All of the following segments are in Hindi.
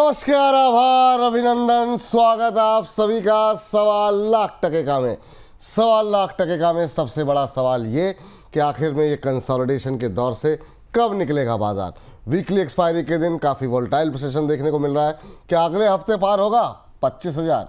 नमस्कार, आभार, अभिनंदन, स्वागत आप सभी का सवा लाख टके का में सबसे बड़ा सवाल ये कि आखिर में ये कंसोलिडेशन के दौर से कब निकलेगा बाजार। वीकली एक्सपायरी के दिन काफ़ी वोलेटाइल सेशन देखने को मिल रहा है। क्या अगले हफ्ते पार होगा 25,000?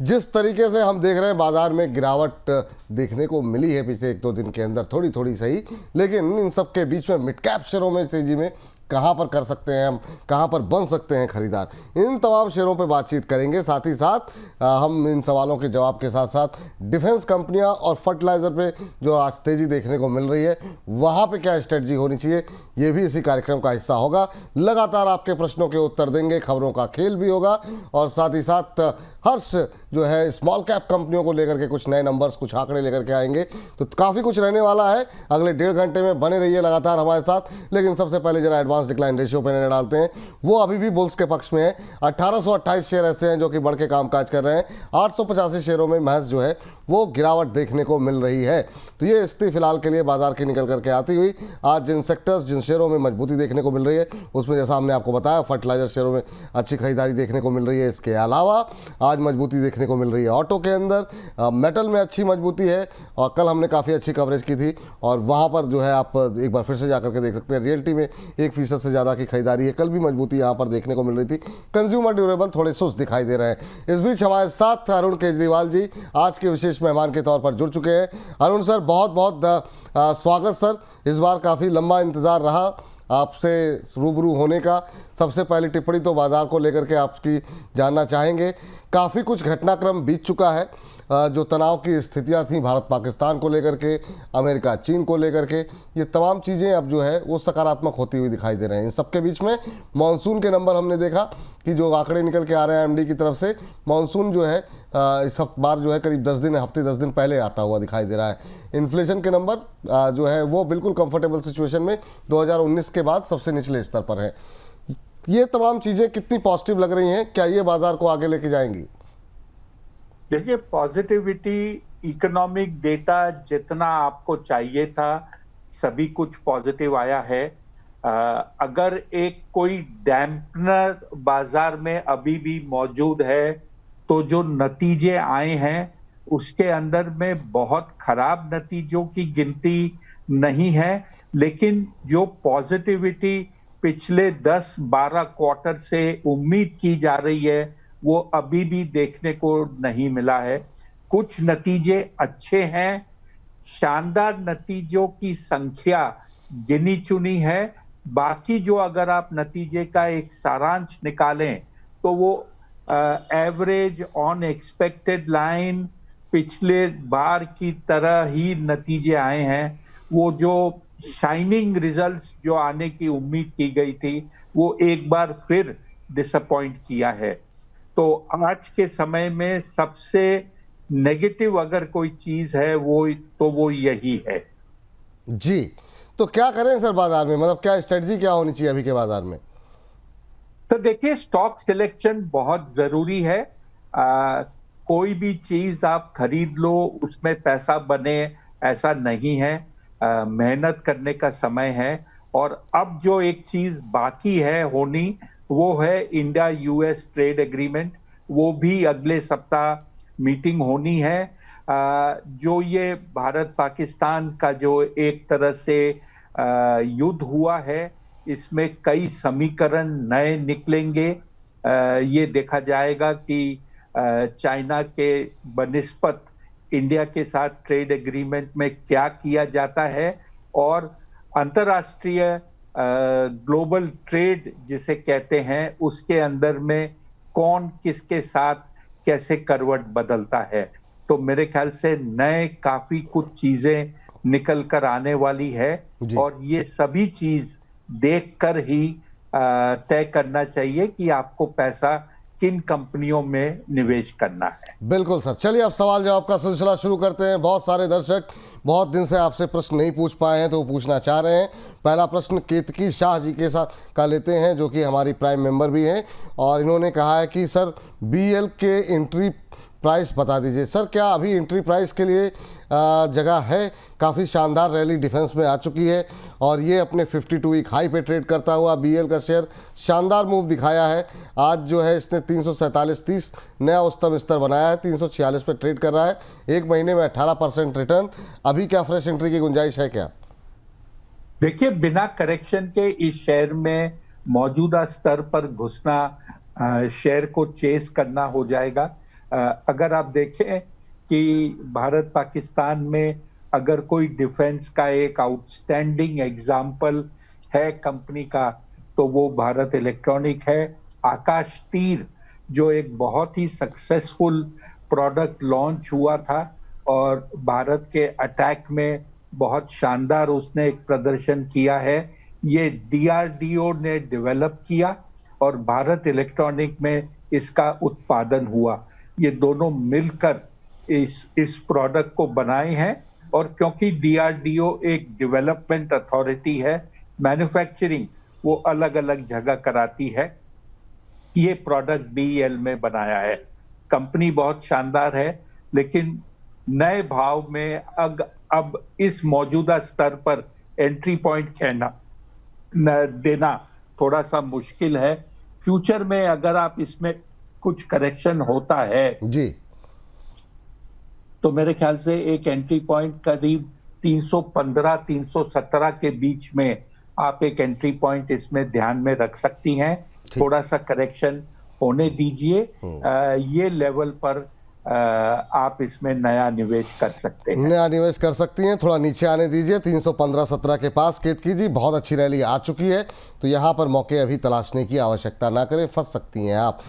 जिस तरीके से हम देख रहे हैं बाजार में गिरावट देखने को मिली है पिछले 1-2 दिन के अंदर, थोड़ी थोड़ी सही, लेकिन इन सब के बीच में मिड कैप शेयरों में तेजी में कहां पर कर सकते हैं हम, कहां पर बन सकते हैं खरीदार, इन तमाम शेयरों पर बातचीत करेंगे। साथ ही साथ हम इन सवालों के जवाब के साथ साथ डिफेंस कंपनियां और फर्टिलाइज़र पे जो आज तेज़ी देखने को मिल रही है वहां पे क्या स्ट्रेटजी होनी चाहिए, ये भी इसी कार्यक्रम का हिस्सा होगा। लगातार आपके प्रश्नों के उत्तर देंगे, खबरों का खेल भी होगा और साथ ही साथ हर्ष जो है स्मॉल कैप कंपनियों को लेकर के कुछ नए नंबर्स, कुछ आंकड़े लेकर के आएंगे। तो काफ़ी कुछ रहने वाला है। अगले 1.5 घंटे में बने रहिए लगातार हमारे साथ। लेकिन सबसे पहले जरा एडवांस डिक्लाइन रेशियो पे नजर डालते हैं। वो अभी भी बुल्स के पक्ष में है। 1828 शेयर ऐसे हैं जो कि बढ़ के कामकाज कर रहे हैं। 885 शेयरों में महज जो है वो गिरावट देखने को मिल रही है। तो ये स्थिति फिलहाल के लिए बाजार की निकल करके आती हुई आज जिन सेक्टर्स, जिन शेयरों में मजबूती देखने को मिल रही है उसमें जैसा हमने आपको बताया फर्टिलाइजर शेयरों में अच्छी खरीदारी देखने को मिल रही है। इसके अलावा आज मजबूती देखने को मिल रही है ऑटो के अंदर, मेटल में अच्छी मजबूती है और कल हमने काफ़ी अच्छी कवरेज की थी और वहाँ पर जो है आप एक बार फिर से जाकर के देख सकते हैं। रियल्टी में 1% से ज़्यादा की खरीदारी है। कल भी मजबूती यहाँ पर देखने को मिल रही थी। कंज्यूमर ड्यूरेबल थोड़े सुस्त दिखाई दे रहे हैं। इस बीच हमारे साथ अरुण केजरीवाल जी आज के विशेष मेहमान के तौर पर जुड़ चुके हैं। अरुण सर, बहुत बहुत स्वागत सर। इस बार काफ़ी लंबा इंतज़ार रहा आपसे रूबरू होने का। सबसे पहली टिप्पणी तो बाजार को लेकर के आपकी जानना चाहेंगे। काफ़ी कुछ घटनाक्रम बीत चुका है, जो तनाव की स्थितियां थी भारत पाकिस्तान को लेकर के, अमेरिका चीन को लेकर के, ये तमाम चीज़ें अब जो है वो सकारात्मक होती हुई दिखाई दे रहे हैं। इन सबके बीच में मानसून के नंबर हमने देखा कि जो आंकड़े निकल के आ रहे हैं एमडी की तरफ से, मानसून जो है इस बार जो है करीब 10 दिन पहले आता हुआ दिखाई दे रहा है। इन्फ्लेशन के नंबर जो है वो बिल्कुल कंफर्टेबल सिचुएशन में 2019 के बाद सबसे निचले स्तर पर है। ये तमाम चीज़ें कितनी पॉजिटिव लग रही हैं? क्या ये बाजार को आगे लेके जाएंगी? देखिए, पॉजिटिविटी, इकोनॉमिक डेटा जितना आपको चाहिए था सभी कुछ पॉजिटिव आया है। अगर एक कोई डैम्पनर बाजार में अभी भी मौजूद है तो जो नतीजे आए हैं उसके अंदर में बहुत खराब नतीजों की गिनती नहीं है, लेकिन जो पॉजिटिविटी पिछले 10-12 क्वार्टर से उम्मीद की जा रही है वो अभी भी देखने को नहीं मिला है। कुछ नतीजे अच्छे हैं, शानदार नतीजों की संख्या गिनी चुनी है। बाकी जो अगर आप नतीजे का एक सारांश निकालें तो वो एवरेज ऑन एक्सपेक्टेड लाइन पिछले बार की तरह ही नतीजे आए हैं। वो जो शाइनिंग रिजल्ट्स जो आने की उम्मीद की गई थी वो एक बार फिर डिसअपॉइंट किया है। तो आज के समय में सबसे नेगेटिव अगर कोई चीज है वो यही है जी। तो क्या करें सर बाजार में, मतलब क्या स्ट्रेटजी क्या होनी चाहिए अभी के बाजार में? तो देखिए, स्टॉक सिलेक्शन बहुत जरूरी है। कोई भी चीज आप खरीद लो उसमें पैसा बने ऐसा नहीं है। मेहनत करने का समय है। और अब जो एक चीज बाकी है होनी वो है इंडिया यूएस ट्रेड एग्रीमेंट। वो भी अगले सप्ताह मीटिंग होनी है। जो ये भारत पाकिस्तान का जो एक तरह से युद्ध हुआ है इसमें कई समीकरण नए निकलेंगे। ये देखा जाएगा कि चाइना के बनिस्पत इंडिया के साथ ट्रेड एग्रीमेंट में क्या किया जाता है और अंतर्राष्ट्रीय ग्लोबल ट्रेड जिसे कहते हैं उसके अंदर में कौन किसके साथ कैसे करवट बदलता है। तो मेरे ख्याल से नए काफी कुछ चीजें निकल कर आने वाली है और ये सभी चीज देखकर ही तय करना चाहिए कि आपको पैसा किन कंपनियों में निवेश करना है। बिल्कुल सर, चलिए अब सवाल जवाब का सिलसिला शुरू करते हैं। बहुत सारे दर्शक बहुत दिन से आपसे प्रश्न नहीं पूछ पाए हैं तो वो पूछना चाह रहे हैं। पहला प्रश्न केतकी शाह जी के साथ का लेते हैं जो कि हमारी प्राइम मेंबर भी हैं और इन्होंने कहा है कि सर बीएल के एंट्री प्राइस बता दीजिए सर। क्या अभी एंट्री प्राइस के लिए जगह है? काफ़ी शानदार रैली डिफेंस में आ चुकी है और ये अपने 52 वीक हाई पे ट्रेड करता हुआ बीएल का शेयर शानदार मूव दिखाया है। आज जो है इसने 347.30 नया उच्चतम स्तर बनाया है, 346 पे ट्रेड कर रहा है, एक महीने में 18% रिटर्न। अभी क्या फ्रेश एंट्री की गुंजाइश है क्या? देखिए, बिना करेक्शन के इस शेयर में मौजूदा स्तर पर घुसना शेयर को चेस करना हो जाएगा। अगर आप देखें कि भारत पाकिस्तान में अगर कोई डिफेंस का एक आउटस्टैंडिंग एग्जाम्पल है कंपनी का, तो वो भारत इलेक्ट्रॉनिक है। आकाश तीर जो एक बहुत ही सक्सेसफुल प्रोडक्ट लॉन्च हुआ था और भारत के अटैक में बहुत शानदार उसने एक प्रदर्शन किया है, ये डीआरडीओ ने डेवलप किया और भारत इलेक्ट्रॉनिक में इसका उत्पादन हुआ। ये दोनों मिलकर इस प्रोडक्ट को बनाए हैं और क्योंकि डीआरडीओ एक डेवलपमेंट अथॉरिटी है, मैन्युफैक्चरिंग वो अलग अलग जगह कराती है, ये प्रोडक्ट बीईएल में बनाया है। कंपनी बहुत शानदार है, लेकिन नए भाव में अब इस मौजूदा स्तर पर एंट्री पॉइंट कहना देना थोड़ा सा मुश्किल है। फ्यूचर में अगर आप इसमें कुछ करेक्शन होता है जी, तो मेरे ख्याल से एक एंट्री पॉइंट करीब 315-317 के बीच में आप एक एंट्री पॉइंट इसमें ध्यान में रख सकती हैं। थोड़ा सा करेक्शन होने दीजिए, ये लेवल पर आप इसमें नया निवेश कर सकते हैं। नया निवेश कर सकती हैं, थोड़ा नीचे आने दीजिए 315-17 के पास। केतकी जी, बहुत अच्छी रैली आ चुकी है, तो यहाँ पर मौके अभी तलाशने की आवश्यकता ना करें, फंस सकती हैं आप।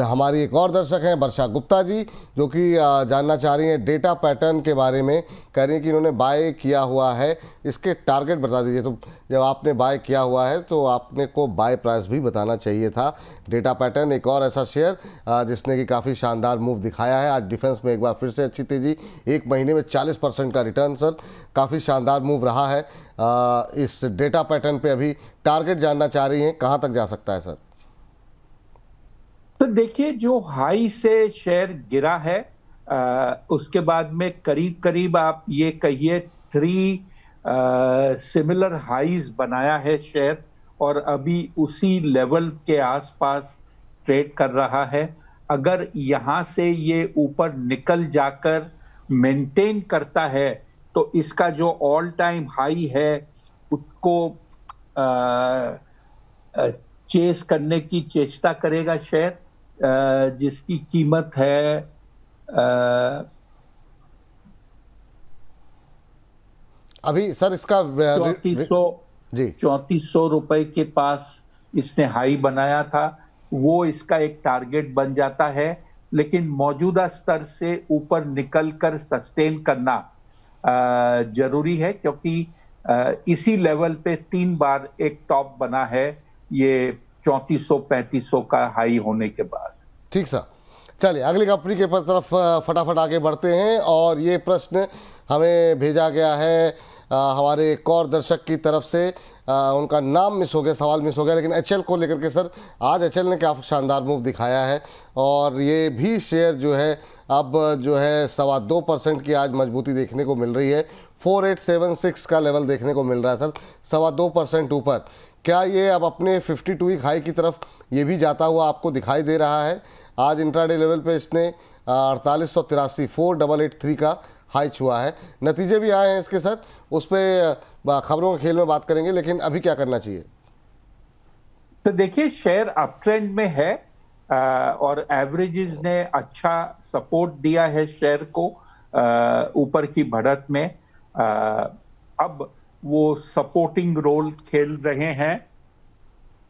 हमारी एक और दर्शक हैं वर्षा गुप्ता जी, जो कि जानना चाह रही हैं डेटा पैटर्न के बारे में। कह रही हैं कि इन्होंने बाय किया हुआ है, इसके टारगेट बता दीजिए। तो जब आपने बाय किया हुआ है तो आपने को बाय प्राइस भी बताना चाहिए था। डेटा पैटर्न एक और ऐसा शेयर जिसने कि काफ़ी शानदार मूव दिखाया है। आज डिफेंस में एक बार फिर से अच्छी तेज़ी, एक महीने में 40% का रिटर्न सर, काफ़ी शानदार मूव रहा है। इस डेटा पैटर्न पे अभी टारगेट जानना चाह रही हैं, कहाँ तक जा सकता है सर? तो देखिए, जो हाई से शेयर गिरा है, उसके बाद में करीब करीब आप ये कहिए 3 सिमिलर हाईज बनाया है शेयर और अभी उसी लेवल के आसपास ट्रेड कर रहा है। अगर यहां से ये ऊपर निकल जाकर मेंटेन करता है तो इसका जो ऑल टाइम हाई है उसको चेस करने की चेष्टा करेगा शेयर, जिसकी कीमत है अभी सर इसका 3400 रुपए के पास इसने हाई बनाया था, वो इसका एक टारगेट बन जाता है। लेकिन मौजूदा स्तर से ऊपर निकलकर सस्टेन करना जरूरी है, क्योंकि इसी लेवल पे 3 बार एक टॉप बना है, ये 3400-3500 का हाई होने के बाद। ठीक सर, चलिए अगली कंपनी के तरफ फटाफट आगे बढ़ते हैं। और ये प्रश्न हमें भेजा गया है हमारे एक और दर्शक की तरफ से। उनका नाम मिस हो गया, सवाल मिस हो गया, लेकिन एचएल को लेकर के सर, आज एचएल ने क्या शानदार मूव दिखाया है और ये भी शेयर जो है अब जो है 2.25% की आज मजबूती देखने को मिल रही है। 4876 का लेवल देखने को मिल रहा है सर, 2.25% ऊपर। क्या ये अब अपने 52 वीक हाई की तरफ ये भी जाता हुआ आपको दिखाई दे रहा है? आज इंट्राडे लेवल पे इसने 4883 4883 का हाई छुआ है। नतीजे भी आए हैं इसके सर, उस पर खबरों के खेल में बात करेंगे, लेकिन अभी क्या करना चाहिए? तो देखिए, शेयर अप ट्रेंड में है और एवरेजेस ने अच्छा सपोर्ट दिया है शेयर को ऊपर की बढ़त में। अब वो सपोर्टिंग रोल खेल रहे हैं,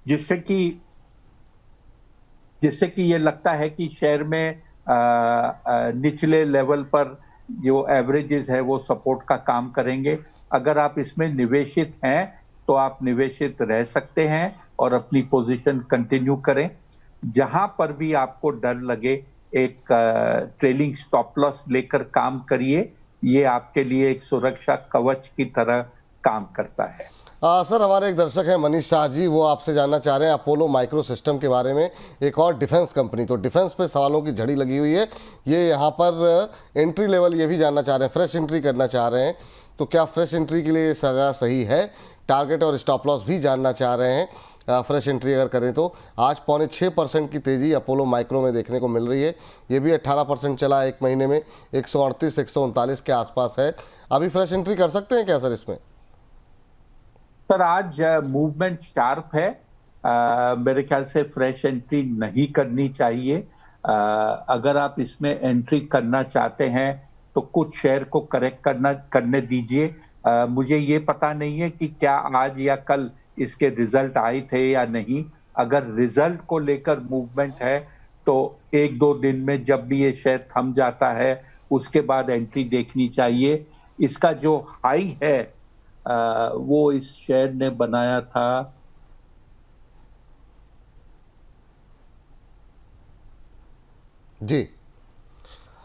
जिससे कि ये लगता है कि शेयर में निचले लेवल पर जो एवरेजेस है वो सपोर्ट का काम करेंगे। अगर आप इसमें निवेशित हैं तो आप निवेशित रह सकते हैं और अपनी पोजीशन कंटिन्यू करें। जहां पर भी आपको डर लगे, एक ट्रेलिंग स्टॉप लॉस लेकर काम करिए, ये आपके लिए एक सुरक्षा कवच की तरह काम करता है। सर हमारे एक दर्शक हैं मनीष शाह जी, वो आपसे जानना चाह रहे हैं अपोलो माइक्रो सिस्टम के बारे में, एक और डिफेंस कंपनी। तो डिफेंस पे सवालों की झड़ी लगी हुई है। ये यहाँ पर एंट्री लेवल ये भी जानना चाह रहे हैं, फ्रेश एंट्री करना चाह रहे हैं, तो क्या फ्रेश एंट्री के लिए सगा सही है? टारगेट और स्टॉप लॉस भी जानना चाह रहे हैं। फ्रेश एंट्री अगर करें तो आज 6.25% की तेज़ी अपोलो माइक्रो में देखने को मिल रही है। ये भी 18% चला एक महीने में, 138 139 के आसपास है। अभी फ्रेश एंट्री कर सकते हैं क्या सर इसमें? सर आज मूवमेंट शार्प है। मेरे ख्याल से फ्रेश एंट्री नहीं करनी चाहिए। अगर आप इसमें एंट्री करना चाहते हैं तो कुछ शेयर को करेक्ट करने दीजिए। मुझे ये पता नहीं है कि क्या आज या कल इसके रिजल्ट आए थे या नहीं। अगर रिजल्ट को लेकर मूवमेंट है तो 1-2 दिन में जब भी ये शेयर थम जाता है उसके बाद एंट्री देखनी चाहिए। इसका जो हाई है वो इस शेयर ने बनाया था जी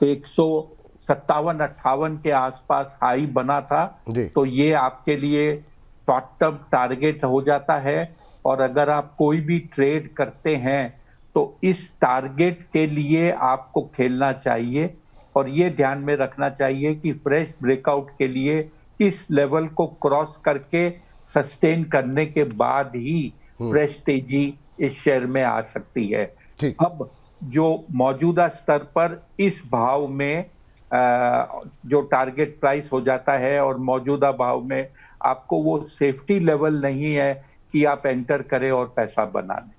157-58 के आसपास हाई बना था। जी। तो ये आपके लिए शॉर्ट टर्म टारगेट हो जाता है। और अगर आप कोई भी ट्रेड करते हैं तो इस टारगेट के लिए आपको खेलना चाहिए और ये ध्यान में रखना चाहिए कि फ्रेश ब्रेकआउट के लिए इस लेवल को क्रॉस करके सस्टेन करने के बाद ही फ्रेश तेजी इस शेयर में आ सकती है। ठीक। अब जो मौजूदा स्तर पर इस भाव में जो टारगेट प्राइस हो जाता है और मौजूदा भाव में आपको वो सेफ्टी लेवल नहीं है कि आप एंटर करें और पैसा बना लें।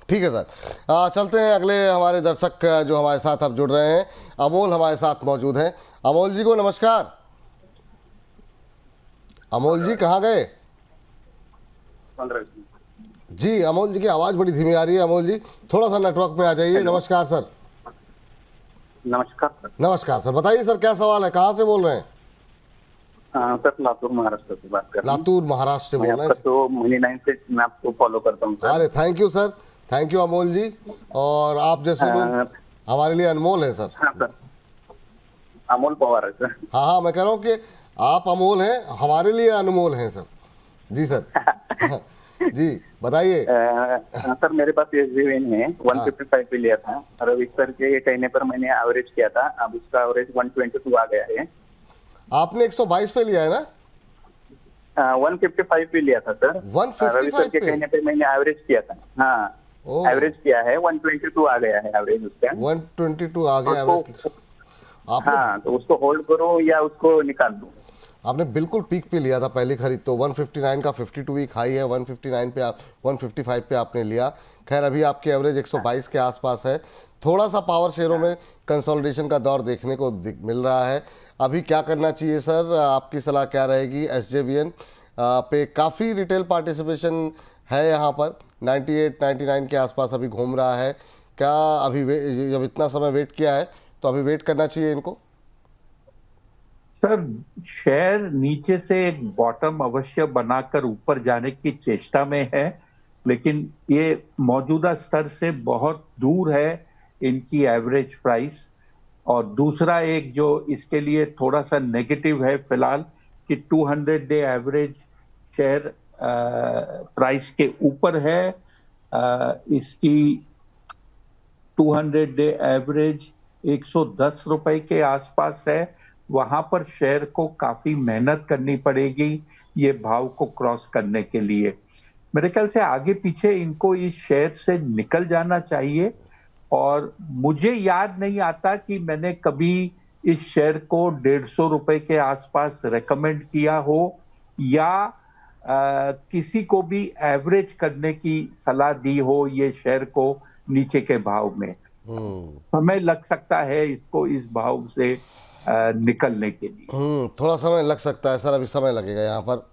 ठीक है सर। चलते हैं अगले हमारे दर्शक जो हमारे साथ अब जुड़ रहे हैं। अमोल हमारे साथ मौजूद हैं। अमोल जी को नमस्कार। अमोल जी कहाँ गए? जी अमोल जी की आवाज़ बड़ी धीमी आ रही है। अमोल जी थोड़ा सा नेटवर्क में आ जाइए। नमस्कार सर। नमस्कार सर। नमस्कार सर, बताइए सर क्या सवाल है, कहाँ से बोल रहे हैं? सर लातूर महाराष्ट्र से बात कर रहा हूं। लातूर महाराष्ट्र से बोल रहे हैं। तो मनी 9 से मैं आपको फॉलो करता हूँ सर। अरे thank you sir, thank you Amol ji. और आप जैसे लोग हमारे लिए अनमोल है सर। हाँ सर, अमोल पवार है सर। हाँ हाँ, मैं कह रहा हूँ कि आप अमोल हैं, हमारे लिए अनमोल हैं सर। जी सर। जी बताइए। सर मेरे पास SJVN है, 155 पे लिया था और अब इस सर के कहने पर मैंने एवरेज किया था। अब उसका एवरेज 122 आ गया है। आपने 122 पे लिया है ना? 155 पे लिया था सर। 155 सर के कहने पे मैंने एवरेज किया था। हाँ एवरेज किया है, 122 आ गया है एवरेज उसका। 122 आ गया एवरेज। आपने हाँ तो उसको होल्ड करो या उसको निकाल दूं? आपने बिल्कुल पीक पे लिया था पहली खरीद तो। 159 का 52 वीक हाई है, 159 पे आप 155 पे आपने लिया। खैर अभी आपकी एवरेज 122 के आसपास है। थोड़ा सा पावर शेयरों में कंसोलिडेशन का दौर देखने को मिल रहा है। अभी क्या करना चाहिए सर, आपकी सलाह क्या रहेगी? SJVN पे काफ़ी रिटेल पार्टिसिपेशन है यहाँ पर, 98-99 के आसपास अभी घूम रहा है। क्या अभी जब इतना समय वेट किया है तो अभी वेट करना चाहिए इनको? सर शेयर नीचे से एक बॉटम अवश्य बनाकर ऊपर जाने की चेष्टा में है, लेकिन ये मौजूदा स्तर से बहुत दूर है इनकी एवरेज प्राइस। और दूसरा एक जो इसके लिए थोड़ा सा नेगेटिव है फिलहाल कि 200 डे एवरेज शेयर प्राइस के ऊपर है। इसकी 200 डे एवरेज 110 रुपए के आसपास है। वहां पर शेयर को काफी मेहनत करनी पड़ेगी ये भाव को क्रॉस करने के लिए। मेरे ख्याल से आगे पीछे इनको इस शेयर से निकल जाना चाहिए। और मुझे याद नहीं आता कि मैंने कभी इस शेयर को 150 रुपए के आसपास रेकमेंड किया हो या किसी को भी एवरेज करने की सलाह दी हो ये शेयर को नीचे के भाव में। समय लग सकता है इसको इस भाव से निकलने के लिए। थोड़ा समय लग सकता है सर, अभी समय लगेगा यहाँ पर।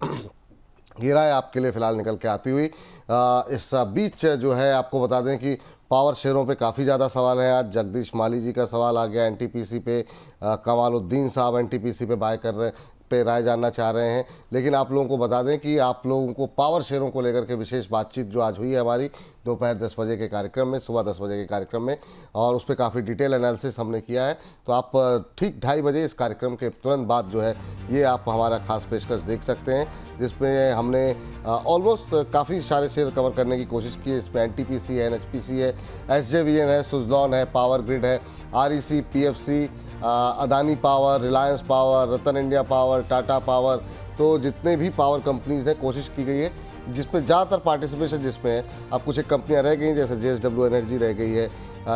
ये राय आपके लिए फिलहाल निकल के आती हुई। इस बीच जो है आपको बता दें कि पावर शेयरों पे काफ़ी ज़्यादा सवाल है। आज जगदीश माली जी का सवाल आ गया NTPC पे। कमालुद्दीन साहब NTPC पे बाय कर रहे हैं। पे राय जानना चाह रहे हैं, लेकिन आप लोगों को बता दें कि आप लोगों को पावर शेयरों को लेकर के विशेष बातचीत जो आज हुई है हमारी दोपहर 10 बजे के कार्यक्रम में, सुबह 10 बजे के कार्यक्रम में, और उस पर काफ़ी डिटेल एनालिसिस हमने किया है। तो आप ठीक 2:30 बजे इस कार्यक्रम के तुरंत बाद जो है ये आप हमारा खास पेशकश देख सकते हैं, जिसमें हमने ऑलमोस्ट काफ़ी सारे शेयर कवर करने की कोशिश की है। इसमें NTPC है, NHPC है, SJVN है, सुजलॉन है, पावर ग्रिड है, REC, PFC, Adani Power, Reliance Power, Ratan India Power, Tata Power, तो जितने भी पावर कंपनीज हैं कोशिश की गई है जिसमें ज़्यादातर पार्टिसिपेशन जिसमें है। अब कुछ एक कंपनियां रह गई हैं जैसे JSW एनर्जी रह गई है,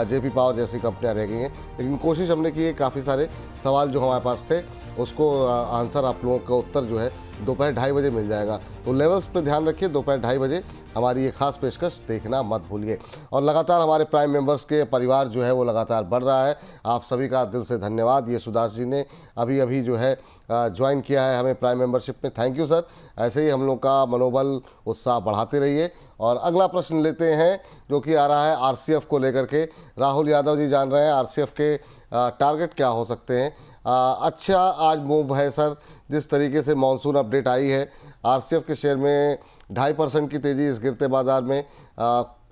JP पावर जैसी कंपनियां रह गई हैं, लेकिन कोशिश हमने की है काफ़ी सारे सवाल जो हमारे पास थे उसको आंसर आप लोगों का उत्तर जो है दोपहर 2:30 बजे मिल जाएगा। तो लेवल्स पे ध्यान रखिए, दोपहर 2:30 बजे हमारी ये खास पेशकश देखना मत भूलिए। और लगातार हमारे प्राइम मेंबर्स के परिवार जो है वो लगातार बढ़ रहा है, आप सभी का दिल से धन्यवाद। ये सुदास जी ने अभी जो है ज्वाइन किया है हमें प्राइम मेंबरशिप में, थैंक यू सर। ऐसे ही हम लोग का मनोबल उत्साह बढ़ाते रहिए। और अगला प्रश्न लेते हैं जो कि आ रहा है RCF को लेकर के। राहुल यादव जी जान रहे हैं RCF के टारगेट क्या हो सकते हैं। अच्छा आज मूव है सर, जिस तरीके से मॉनसून अपडेट आई है RCF के शेयर में 2.5% की तेज़ी इस गिरते बाज़ार में,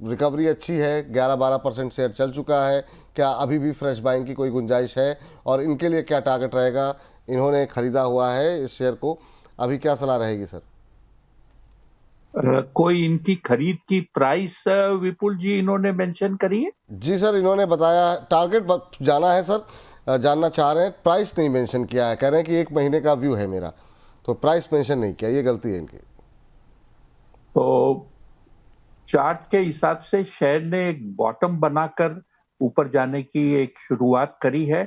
रिकवरी अच्छी है, 11-12% शेयर चल चुका है। क्या अभी भी फ्रेश बाइंग की कोई गुंजाइश है और इनके लिए क्या टारगेट रहेगा? इन्होंने ख़रीदा हुआ है इस शेयर को, अभी क्या सलाह रहेगी सर? कोई इनकी खरीद की प्राइस विपुल जी इन्होंने मेंशन करी है? जी सर, इन्होंने बताया टारगेट जाना है सर, जानना चाह रहे हैं, प्राइस नहीं मेंशन किया है। कह रहे हैं कि 1 महीने का व्यू है मेरा, तो प्राइस मेंशन नहीं किया, ये गलती है इनकी। तो चार्ट के हिसाब से शेयर ने एक बॉटम बनाकर ऊपर जाने की एक शुरुआत करी है।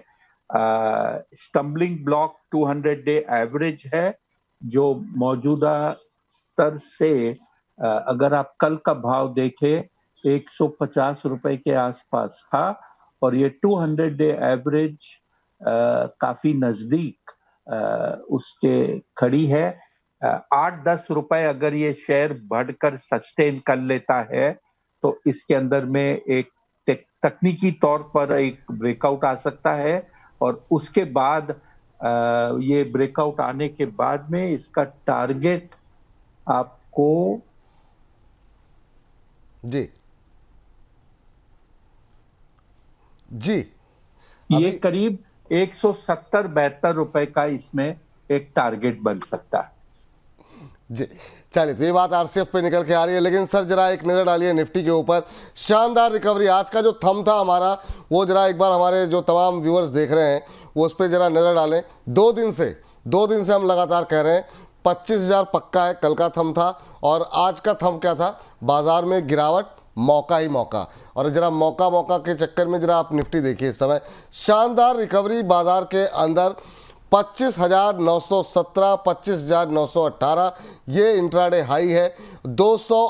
स्टम्बलिंग ब्लॉक 200 डे एवरेज है जो मौजूदा स्तर से अगर आप कल का भाव देखें 150 रुपए के आसपास था और ये 200 डे एवरेज काफी नजदीक उसके खड़ी है। 8-10 रुपए अगर ये शेयर बढ़कर सस्टेन कर लेता है तो इसके अंदर में एक तकनीकी तौर पर एक ब्रेकआउट आ सकता है और उसके बाद ये ब्रेकआउट आने के बाद में इसका टारगेट आपको जी ये करीब 170-72 रुपए का इसमें एक टारगेट बन सकता है। जी चलिए, तो ये बात RCF पे निकल के आ रही है। लेकिन सर जरा एक नज़र डालिए निफ्टी के ऊपर, शानदार रिकवरी। आज का जो थम था हमारा वो जरा एक बार हमारे जो तमाम व्यूअर्स देख रहे हैं वो उस पर जरा नज़र डालें। 2 दिन से हम लगातार कह रहे हैं 25,000 पक्का है, कल का थम था। और आज का थम क्या था? बाजार में गिरावट, मौका ही मौका। और जरा मौका के चक्कर में जरा आप निफ्टी देखिए, इस समय शानदार रिकवरी बाजार के अंदर 25,917, 25,918 ये इंट्राडे हाई है। 200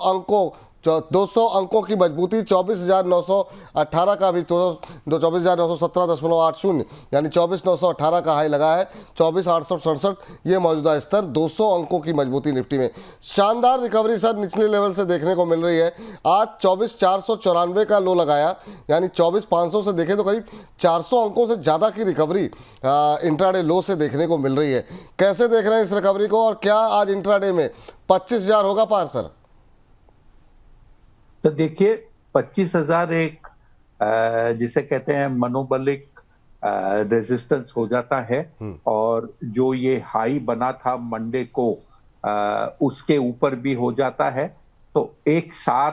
अंकों की मजबूती, 24,918 का भी 24,917.80 यानी 24,918 का हाई लगा है। 24,867 ये मौजूदा स्तर, 200 अंकों की मजबूती निफ्टी में। शानदार रिकवरी सर निचले लेवल से देखने को मिल रही है। आज 24,494 का लो लगाया, यानी 24,500 से देखें तो करीब 400 अंकों से ज़्यादा की रिकवरी इंट्राडे लो से देखने को मिल रही है। कैसे देख रहे हैं इस रिकवरी को और क्या आज इंट्राडे में 25,000 होगा पार सर? तो देखिए 25,000 एक जिसे कहते हैं मनोबलिक रेजिस्टेंस हो जाता है और जो ये हाई बना था मंडे को उसके ऊपर भी हो जाता है। तो एक साथ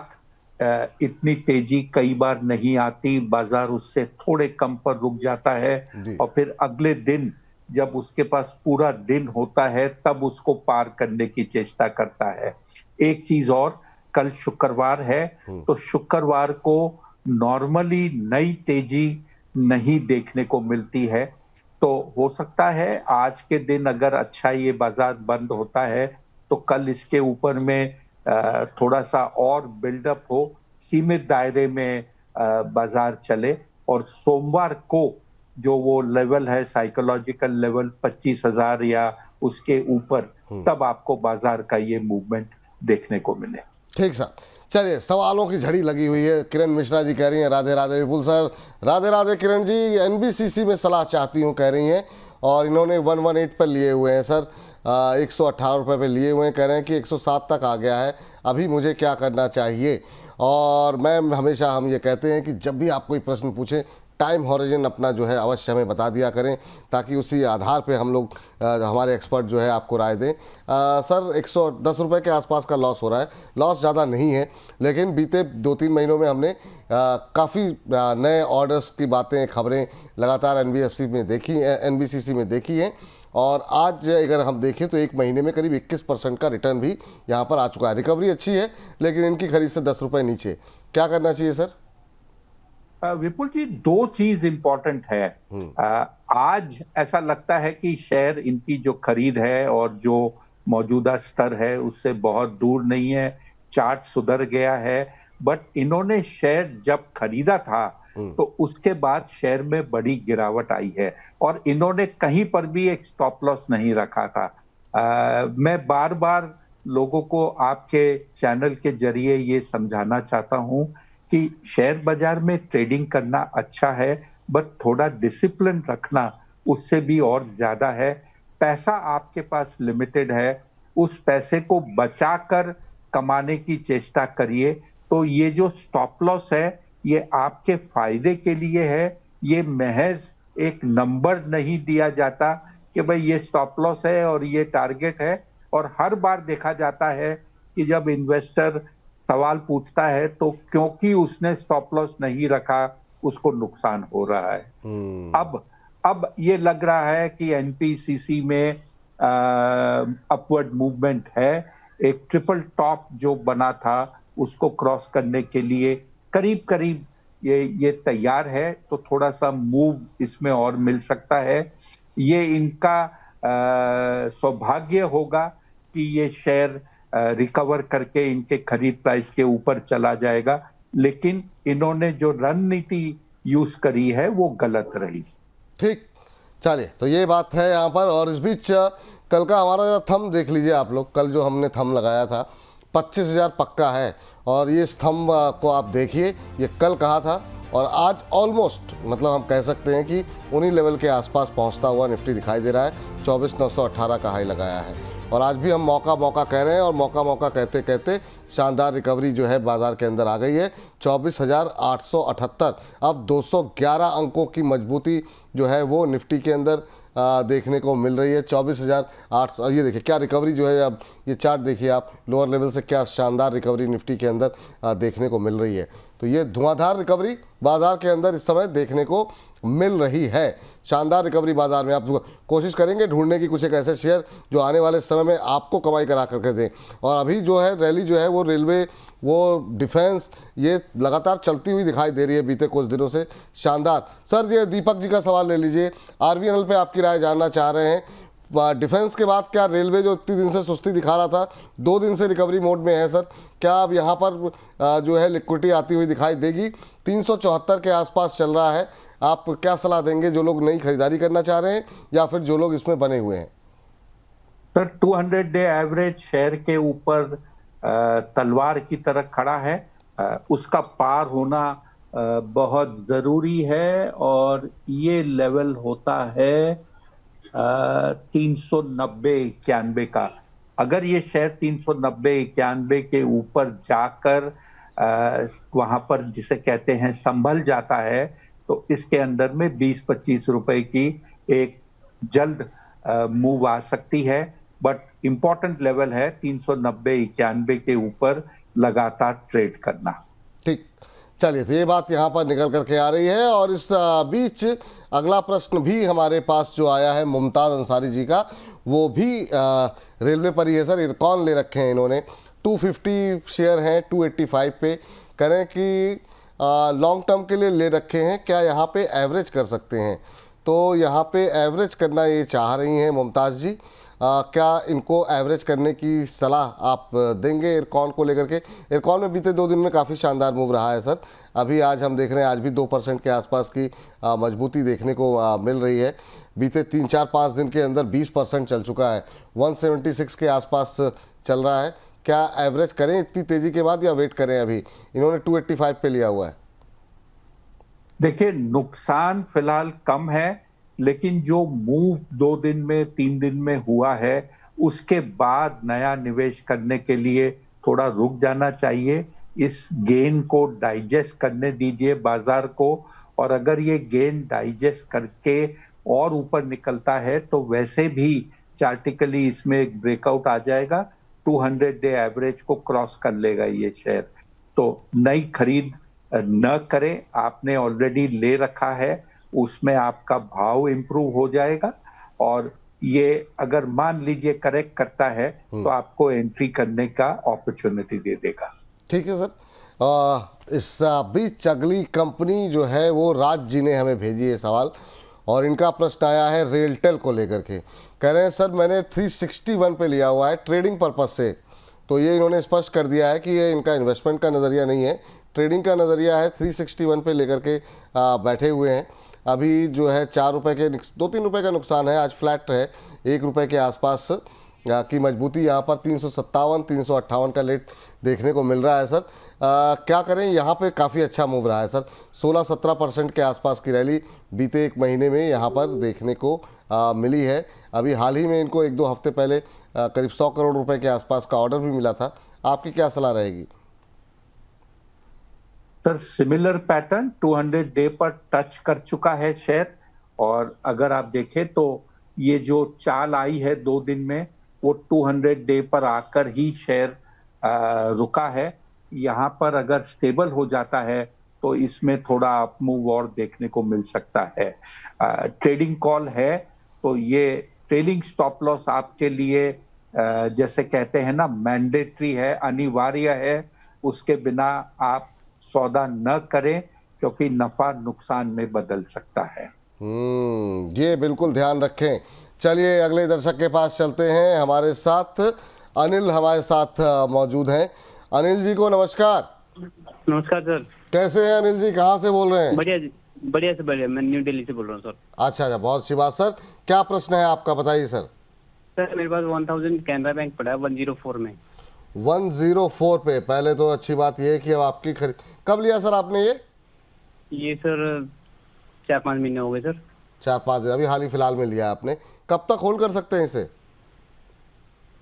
इतनी तेजी कई बार नहीं आती, बाजार उससे थोड़े कम पर रुक जाता है और फिर अगले दिन जब उसके पास पूरा दिन होता है तब उसको पार करने की चेष्टा करता है। एक चीज और, कल शुक्रवार है तो शुक्रवार को नॉर्मली नई तेजी नहीं देखने को मिलती है। तो हो सकता है आज के दिन अगर अच्छा ये बाजार बंद होता है तो कल इसके ऊपर में थोड़ा सा और बिल्डअप हो, सीमित दायरे में बाजार चले और सोमवार को जो वो लेवल है साइकोलॉजिकल लेवल 25,000 या उसके ऊपर, तब आपको बाजार का ये मूवमेंट देखने को मिले। ठीक सर, चलिए सवालों की झड़ी लगी हुई है। किरण मिश्रा जी कह रही हैं राधे राधे विपुल सर। राधे राधे किरण जी। NBCC में सलाह चाहती हूँ कह रही हैं और इन्होंने 118 पर लिए हुए हैं सर, 118 रुपये पे लिए हुए हैं, कह रहे हैं कि 107 तक आ गया है, अभी मुझे क्या करना चाहिए। और मैं हमेशा हम ये कहते हैं कि जब भी आप कोई प्रश्न पूछें टाइम हॉरिजन अपना जो है अवश्य हमें बता दिया करें, ताकि उसी आधार पे हम लोग हमारे एक्सपर्ट जो है आपको राय दें। सर 110 रुपये के आसपास का लॉस हो रहा है, लॉस ज़्यादा नहीं है, लेकिन बीते 2-3 महीनों में हमने काफ़ी नए ऑर्डर्स की बातें, खबरें लगातार एनबीएफसी में देखी, एनबीसीसी में देखी हैं। और आज अगर हम देखें तो एक महीने में करीब 21% का रिटर्न भी यहाँ पर आ चुका है। रिकवरी अच्छी है, लेकिन इनकी खरीद से 10 रुपये नीचे। क्या करना चाहिए सर? विपुल जी, दो चीज इंपॉर्टेंट है। आज ऐसा लगता है कि शेयर इनकी जो खरीद है और जो मौजूदा स्तर है उससे बहुत दूर नहीं है, चार्ट सुधर गया है। बट इन्होंने शेयर जब खरीदा था तो उसके बाद शेयर में बड़ी गिरावट आई है और इन्होंने कहीं पर भी एक स्टॉप लॉस नहीं रखा था। मैं बार बार लोगों को आपके चैनल के जरिए ये समझाना चाहता हूं कि शेयर बाजार में ट्रेडिंग करना अच्छा है, बट थोड़ा डिसिप्लिन रखना उससे भी और ज्यादा है। पैसा आपके पास लिमिटेड है, उस पैसे को बचाकर कमाने की चेष्टा करिए। तो ये जो स्टॉप लॉस है ये आपके फायदे के लिए है, ये महज एक नंबर नहीं दिया जाता कि भाई ये स्टॉप लॉस है और ये टारगेट है। और हर बार देखा जाता है कि जब इन्वेस्टर सवाल पूछता है तो क्योंकि उसने स्टॉप लॉस नहीं रखा उसको नुकसान हो रहा है। अब ये लग रहा है कि एनपीसीसी में अपवर्ड मूवमेंट है, एक ट्रिपल टॉप जो बना था उसको क्रॉस करने के लिए करीब करीब ये तैयार है, तो थोड़ा सा मूव इसमें और मिल सकता है। ये इनका सौभाग्य होगा कि ये शेयर रिकवर करके इनके खरीद प्राइस के ऊपर चला जाएगा, लेकिन इन्होंने जो रणनीति यूज करी है वो गलत रही। ठीक, चलिए, तो ये बात है यहाँ पर। और इस बीच कल का हमारा थंब देख लीजिए आप लोग, कल जो हमने थंब लगाया था 25,000 पक्का है, और ये स्तंभ को आप देखिए, ये कल कहा था और आज ऑलमोस्ट मतलब हम कह सकते हैं कि उन्हीं लेवल के आसपास पहुंचता हुआ निफ्टी दिखाई दे रहा है। 24,918 का हाई लगाया है और आज भी हम मौका कह रहे हैं, और मौका कहते कहते शानदार रिकवरी जो है बाज़ार के अंदर आ गई है। 24,878, अब 211 अंकों की मजबूती जो है वो निफ्टी के अंदर देखने को मिल रही है। 24,800, ये देखिए क्या रिकवरी जो है, अब ये चार्ट देखिए आप, लोअर लेवल से क्या शानदार रिकवरी निफ्टी के अंदर देखने को मिल रही है। तो ये धुआंधार रिकवरी बाज़ार के अंदर इस समय देखने को मिल रही है। शानदार रिकवरी बाज़ार में। आप कोशिश करेंगे ढूंढने की कुछ एक ऐसे शेयर जो आने वाले समय में आपको कमाई करा करके दें। और अभी जो है रैली जो है वो रेलवे, वो डिफेंस, ये लगातार चलती हुई दिखाई दे रही है बीते कुछ दिनों से। शानदार। सर ये दीपक जी का सवाल ले लीजिए, आरवीएनएल पे आपकी राय जानना चाह रहे हैं। डिफेंस के बाद क्या रेलवे जो इतनी दिन से सुस्ती दिखा रहा था 2 दिन से रिकवरी मोड में है सर, क्या अब यहाँ पर जो है लिक्विडिटी आती हुई दिखाई देगी? 374 के आसपास चल रहा है, आप क्या सलाह देंगे जो लोग नई खरीदारी करना चाह रहे हैं या फिर जो लोग इसमें बने हुए हैं? सर 200 डे एवरेज शेयर के ऊपर तलवार की तरह खड़ा है, उसका पार होना बहुत जरूरी है। और ये लेवल होता है 390-91 का। अगर ये शेयर 390-91 के ऊपर जाकर वहां पर जिसे कहते हैं संभल जाता है तो इसके अंदर में 20-25 रुपए की एक जल्द मूव आ सकती है। बट इंपॉर्टेंट लेवल है 390-91 के ऊपर लगातार ट्रेड करना। ठीक, चलिए, तो ये बात यहाँ पर निकल करके आ रही है। और इस बीच अगला प्रश्न भी हमारे पास जो आया है मुमताज़ अंसारी जी का, वो भी रेलवे पर ही है सर। इरकॉन ले रखे हैं इन्होंने, 250 शेयर हैं 285 पे, करें कि लॉन्ग टर्म के लिए ले रखे हैं, क्या यहाँ पे एवरेज कर सकते हैं? तो यहाँ पे एवरेज करना ये चाह रही हैं मुमताज़ जी, क्या इनको एवरेज करने की सलाह आप देंगे इरकॉन को लेकर के? इरकॉन में बीते 2 दिन में काफ़ी शानदार मूव रहा है सर। अभी आज हम देख रहे हैं, आज भी 2% के आसपास की मजबूती देखने को मिल रही है। बीते 3-4-5 दिन के अंदर 20% चल चुका है, 176 के आसपास चल रहा है। क्या एवरेज करें इतनी तेज़ी के बाद या वेट करें? अभी इन्होंने 285 पे लिया हुआ है। देखिए, नुकसान फिलहाल कम है, लेकिन जो मूव 2 दिन में 3 दिन में हुआ है उसके बाद नया निवेश करने के लिए थोड़ा रुक जाना चाहिए। इस गेन को डाइजेस्ट करने दीजिए बाजार को, और अगर ये गेन डाइजेस्ट करके और ऊपर निकलता है तो वैसे भी चार्टिकली इसमें एक ब्रेकआउट आ जाएगा, 200 डे एवरेज को क्रॉस कर लेगा ये शेयर। तो नई खरीद न करें, आपने ऑलरेडी ले रखा है, उसमें आपका भाव इंप्रूव हो जाएगा, और ये अगर मान लीजिए करेक्ट करता है तो आपको एंट्री करने का अपॉर्चुनिटी दे देगा। ठीक है सर। इस बीच अगली कंपनी जो है वो राज जी ने हमें भेजी है सवाल, और इनका प्रश्न आया है रेलटेल को लेकर के। कह रहे हैं सर मैंने 361 पे लिया हुआ है ट्रेडिंग पर्पज से, तो ये इन्होंने स्पष्ट कर दिया है कि ये इनका इन्वेस्टमेंट का नज़रिया नहीं है, ट्रेडिंग का नज़रिया है। 361 पे लेकर के बैठे हुए हैं। अभी जो है 4 रुपये के 2-3 रुपये का नुकसान है, आज फ्लैट है, 1 रुपये के आसपास की मजबूती यहाँ पर 357-358 का लेट देखने को मिल रहा है सर। क्या करें, यहाँ पे काफ़ी अच्छा मूव रहा है सर, 16-17% के आसपास की रैली बीते 1 महीने में यहाँ पर देखने को मिली है। अभी हाल ही में इनको 1-2 हफ्ते पहले करीब 100 करोड़ रुपए के आसपास का ऑर्डर भी मिला था। आपकी क्या सलाह रहेगी? सर सिमिलर पैटर्न 200 डे पर टच कर चुका है शेयर, और अगर आप देखें तो ये जो चाल आई है 2 दिन में वो 200 डे पर आकर ही शेयर रुका है। यहाँ पर अगर स्टेबल हो जाता है तो इसमें थोड़ा अप मूव और देखने को मिल सकता है। ट्रेडिंग कॉल है तो ये ट्रेलिंग स्टॉप लॉस आपके लिए जैसे कहते हैं ना मैंडेटरी है, अनिवार्य है, उसके बिना आप सौदा न करें क्योंकि नफा नुकसान में बदल सकता है। ये बिल्कुल ध्यान रखें। चलिए अगले दर्शक के पास चलते हैं। हमारे साथ अनिल हमारे साथ मौजूद हैं। अनिल जी को नमस्कार। नमस्कार सर। कैसे हैं अनिल जी, कहाँ से बोल रहे हैं? बढ़िया जी, बढ़िया से बढ़िया। मैं न्यू दिल्ली से बोल रहा हूँ सर। अच्छा, बहुत अच्छी बात सर। क्या प्रश्न है आपका, बताइए सर। सर मेरे पास 1000 कैनरा बैंक पड़ा है 104 में। 104 पे। पहले तो अच्छी बात यह है कि अब आपकी खरीद कब लिया सर आपने ये सर 4-5 महीने हो गए सर। 4-5 दिन, अभी हाल ही फिलहाल में लिया आपने। कब तक होल्ड कर सकते हैं इसे?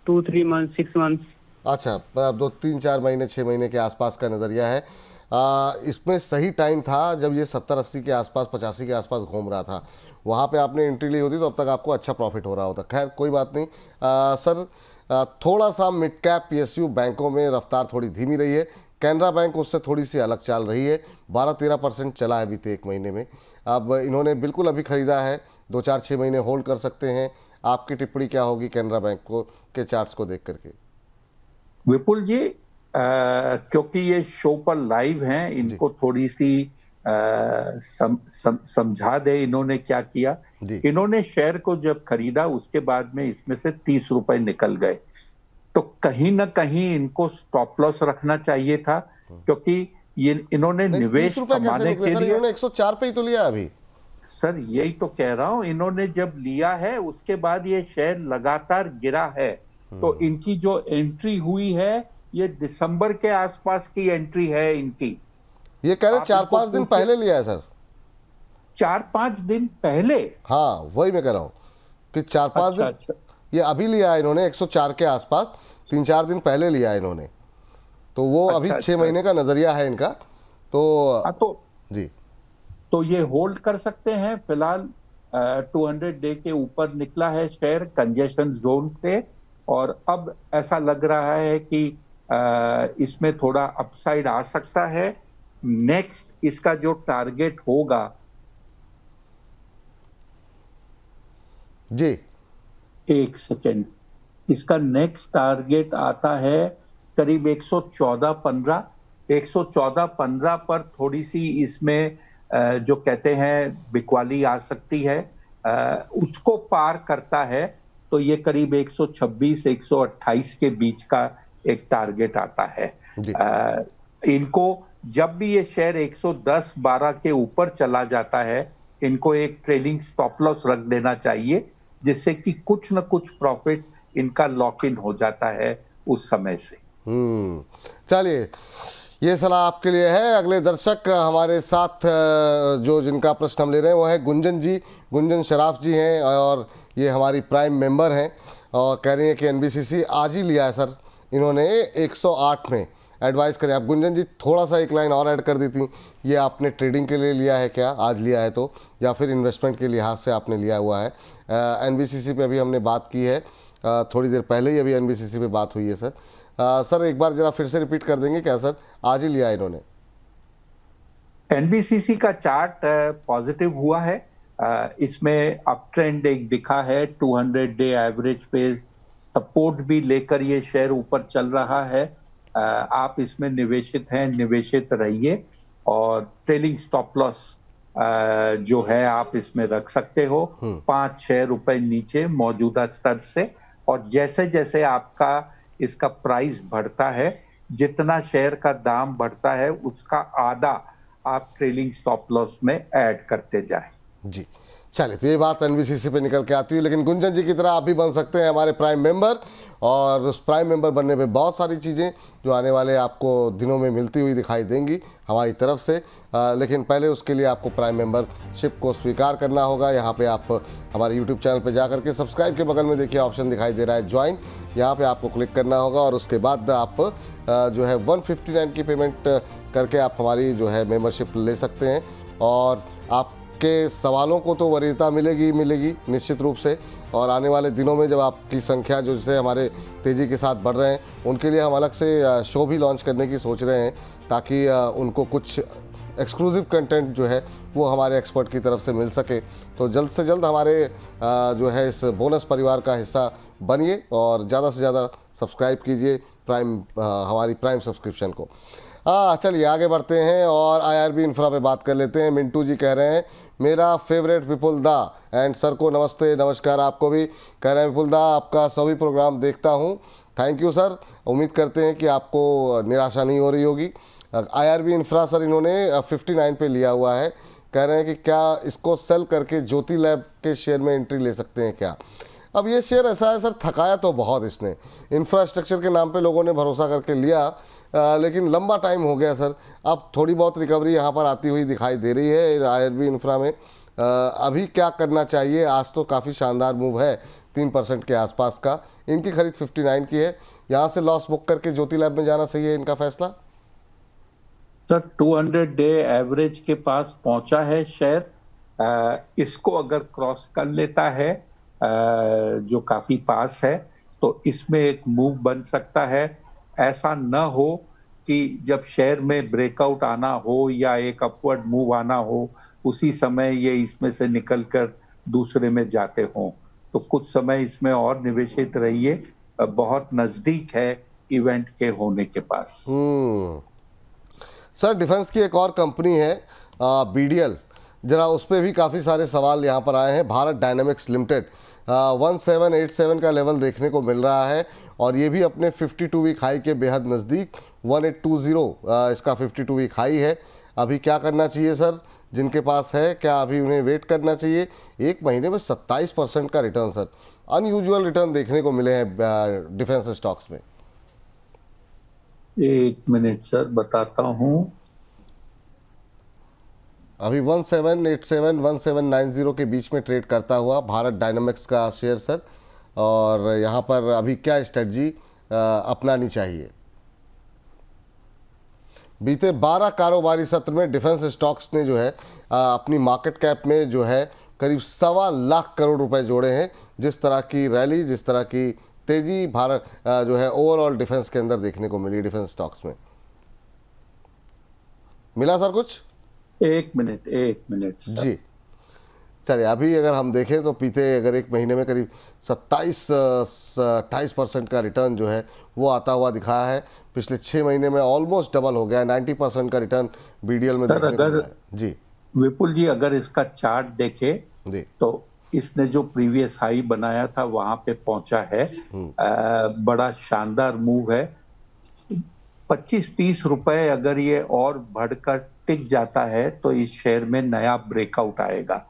2-3 मंथ 6 मंथ। अच्छा, अब 2-3-4 महीने 6 महीने के आसपास का नज़रिया है। इसमें सही टाइम था जब ये 70-80 के आसपास 85 के आसपास घूम रहा था, वहाँ पे आपने एंट्री ली होती तो अब तक आपको अच्छा प्रॉफिट हो रहा होता। खैर कोई बात नहीं। सर थोड़ा सा मिड कैप पीएसयू बैंकों में रफ्तार थोड़ी धीमी रही है। कैनरा बैंक उससे थोड़ी सी अलग चाल रही है, 12-13% चला है बीते 1 महीने में। अब इन्होंने बिल्कुल अभी ख़रीदा है, 2-4-6 महीने होल्ड कर सकते हैं। आपकी टिप्पणी क्या होगी कैनरा बैंक को के चार्ट्स को देख करके? विपुल जी, क्योंकि ये शो पर लाइव हैं, इनको थोड़ी सी समझा दे इन्होंने क्या किया। इन्होंने शेयर को जब खरीदा उसके बाद में इसमें से 30 रुपए निकल गए, तो कहीं ना कहीं इनको स्टॉप लॉस रखना चाहिए था, क्योंकि ये इन्होंने निवेश कमाने के लिए 104 पे ही तो लिया अभी। सर यही तो कह रहा हूं, इन्होंने जब लिया है उसके बाद ये शेयर लगातार गिरा है, तो इनकी जो एंट्री हुई है ये दिसंबर के आसपास की एंट्री है इनकी। ये कह रहे 4-5 दिन पहले लिया है सर। 4-5 दिन पहले? हाँ वही मैं कह रहा हूँ कि 4-5 दिन। अच्छा। ये अभी लिया है इन्होंने 104 के आसपास, 3-4 दिन पहले लिया है इन्होंने, तो वो अभी 6 महीने का नजरिया है इनका। तो जी, तो ये होल्ड कर सकते हैं फिलहाल। 200 डे के ऊपर निकला है शेयर कंजेशन जोन से, और अब ऐसा लग रहा है कि इसमें थोड़ा अपसाइड आ सकता है। नेक्स्ट इसका जो टारगेट होगा जी, 1 सेकेंड, इसका नेक्स्ट टारगेट आता है करीब 114.15। 114.15 पर थोड़ी सी इसमें जो कहते हैं बिकवाली आ सकती है। उसको पार करता है तो ये करीब 126-128 के बीच का एक टारगेट आता है। इनको जब भी ये शेयर 110-12 के ऊपर चला जाता है, इनको एक ट्रेलिंग स्टॉप लॉस रख देना चाहिए, जिससे कि कुछ न कुछ प्रॉफिट इनका लॉक इन हो जाता है उस समय से। चलिए ये सलाह आपके लिए है। अगले दर्शक हमारे साथ जो जिनका प्रश्न हम ले रहे हैं वो है गुंजन जी। गुंजन शराफ जी हैं और ये हमारी प्राइम मेंबर हैं और कह रही हैं कि एनबीसीसी आज ही लिया है सर इन्होंने 108 में। एडवाइस करें आप गुंजन जी, थोड़ा सा एक लाइन और ऐड कर दी थी। ये आपने ट्रेडिंग के लिए लिया है क्या, आज लिया है तो, या फिर इन्वेस्टमेंट के लिहाज से आपने लिया हुआ है? एनबीसीसी पे अभी हमने बात की है, थोड़ी देर पहले ही अभी एनबीसीसी पे बात हुई है सर। सर एक बार जरा फिर से रिपीट कर देंगे क्या सर, आज ही लिया इन्होंने? एनबीसीसी का चार्ट पॉजिटिव हुआ है। इसमें अप ट्रेंड एक दिखा है, 200 डे एवरेज पे सपोर्ट भी लेकर ये शेयर ऊपर चल रहा है। आप इसमें निवेशित हैं, निवेशित रहिए और ट्रेलिंग स्टॉप लॉस जो है आप इसमें रख सकते हो 5-6 रुपए नीचे मौजूदा स्तर से। और जैसे जैसे आपका इसका प्राइस बढ़ता है, जितना शेयर का दाम बढ़ता है उसका आधा आप ट्रेलिंग स्टॉप लॉस में ऐड करते जाएं। जी चलिए, तो ये बात एनबीसीसी पे निकल के आती है। लेकिन गुंजन जी की तरह आप भी बन सकते हैं हमारे प्राइम मेंबर, और उस प्राइम मेंबर बनने पे बहुत सारी चीज़ें जो आने वाले आपको दिनों में मिलती हुई दिखाई देंगी हमारी तरफ से। लेकिन पहले उसके लिए आपको प्राइम मेंबरशिप को स्वीकार करना होगा। यहाँ पे आप हमारे यूट्यूब चैनल पे जा करके सब्सक्राइब के बगल में देखिए ऑप्शन दिखाई दे रहा है ज्वाइन, यहाँ पे आपको क्लिक करना होगा और उसके बाद आप जो है 159 की पेमेंट करके आप हमारी जो है मेंबरशिप ले सकते हैं। और आपके सवालों को तो वरीयता मिलेगी मिलेगी निश्चित रूप से, और आने वाले दिनों में जब आपकी संख्या जो जैसे हमारे तेज़ी के साथ बढ़ रहे हैं, उनके लिए हम अलग से शो भी लॉन्च करने की सोच रहे हैं ताकि उनको कुछ एक्सक्लूसिव कंटेंट जो है वो हमारे एक्सपर्ट की तरफ से मिल सके। तो जल्द से जल्द हमारे जो है इस बोनस परिवार का हिस्सा बनिए और ज़्यादा से ज़्यादा सब्सक्राइब कीजिए हमारी प्राइम सब्सक्रिप्शन को। चलिए आगे बढ़ते हैं और आईआरबी इंफ्रा पे बात कर लेते हैं। मिंटू जी कह रहे हैं मेरा फेवरेट विपुल दा, एंड सर को नमस्ते नमस्कार आपको भी। कह रहे हैं विपुल दा आपका सभी प्रोग्राम देखता हूं, थैंक यू सर। उम्मीद करते हैं कि आपको निराशा नहीं हो रही होगी। आईआरबी इंफ्रा सर इन्होंने 59 पे लिया हुआ है। कह रहे हैं कि क्या इसको सेल करके ज्योति लैब के शेयर में एंट्री ले सकते हैं क्या? अब ये शेयर ऐसा है सर, थकाया तो बहुत इसने, इंफ्रास्ट्रक्चर के नाम पे लोगों ने भरोसा करके लिया, लेकिन लंबा टाइम हो गया सर। अब थोड़ी बहुत रिकवरी यहाँ पर आती हुई दिखाई दे रही है आईआरबी इंफ्रा में। अभी क्या करना चाहिए? आज तो काफ़ी शानदार मूव है 3% के आसपास का। इनकी खरीद 59 की है, यहाँ से लॉस बुक करके ज्योति लैब में जाना सही है इनका फैसला? सर 200 डे एवरेज के पास पहुंचा है शेयर, इसको अगर क्रॉस कर लेता है जो काफी पास है, तो इसमें एक मूव बन सकता है। ऐसा न हो कि जब शेयर में ब्रेकआउट आना हो या एक अपवर्ड मूव आना हो, उसी समय ये इसमें से निकलकर दूसरे में जाते हों। तो कुछ समय इसमें और निवेशित रहिए, बहुत नजदीक है इवेंट के होने के पास। सर डिफेंस की एक और कंपनी है बीडीएल, जरा उस पर भी काफ़ी सारे सवाल यहाँ पर आए हैं। भारत डायनेमिक्स लिमिटेड 1787 का लेवल देखने को मिल रहा है और ये भी अपने 52 वीक हाई के बेहद नज़दीक 1820 इसका 52 वीक हाई है। अभी क्या करना चाहिए सर जिनके पास है? क्या अभी उन्हें वेट करना चाहिए? एक महीने में 27% का रिटर्न सर, अनयूजुअल रिटर्न देखने को मिले हैं डिफेंस स्टॉक्स में। एक मिनट सर बताता हूं। अभी 1787 1790 के बीच में ट्रेड करता हुआ भारत डायनामिक्स का शेयर सर, और यहाँ पर अभी क्या स्ट्रेटजी अपनानी चाहिए? बीते 12 कारोबारी सत्र में डिफेंस स्टॉक्स ने जो है अपनी मार्केट कैप में जो है करीब 1.25 लाख करोड़ रुपए जोड़े हैं। जिस तरह की रैली, जिस तरह की तेजी भारत जो है ओवरऑल डिफेंस के अंदर देखने को मिली, डिफेंस स्टॉक्स में मिला सर कुछ? एक मिनट जी चलिए, अभी अगर हम देखें तो पीते अगर एक महीने में करीब 27-28% का रिटर्न जो है वो आता हुआ दिखाया है। पिछले 6 महीने में ऑलमोस्ट डबल हो गया है, 90% का रिटर्न बीडीएल में देखने को मिला है। जी विपुल जी, अगर इसका चार्ट देखें जी तो इसने जो प्रीवियस हाई बनाया था वहां पे पहुंचा है। बड़ा शानदार मूव है। 25-30 रुपए अगर ये और बढ़कर टिक जाता है तो इस शेयर में नया ब्रेकआउट आएगा।